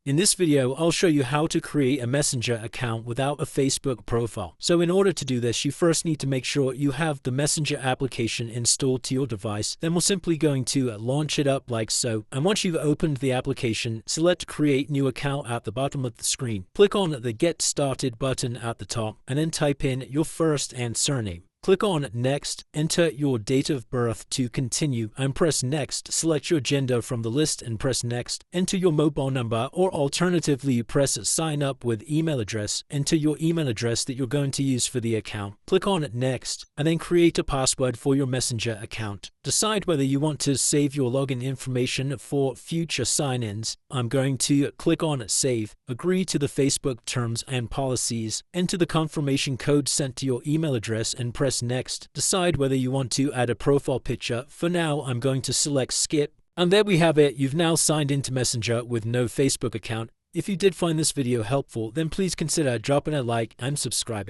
In this video, I'll show you how to create a Messenger account without a Facebook profile. So in order to do this, you first need to make sure you have the Messenger application installed to your device. Then we're simply going to launch it up like so. And once you've opened the application, select Create New Account at the bottom of the screen. Click on the Get Started button at the top and then type in your first and surname. Click on Next, enter your date of birth to continue and press Next. Select your gender from the list and press Next. Enter your mobile number or alternatively press Sign Up with email address. Enter your email address that you're going to use for the account. Click on Next and then create a password for your Messenger account. Decide whether you want to save your login information for future sign-ins. I'm going to click on Save. Agree to the Facebook terms and policies. Enter the confirmation code sent to your email address and press Next. Decide whether you want to add a profile picture. For now, I'm going to select Skip. And there we have it. You've now signed into Messenger with no Facebook account. If you did find this video helpful, then please consider dropping a like and subscribing.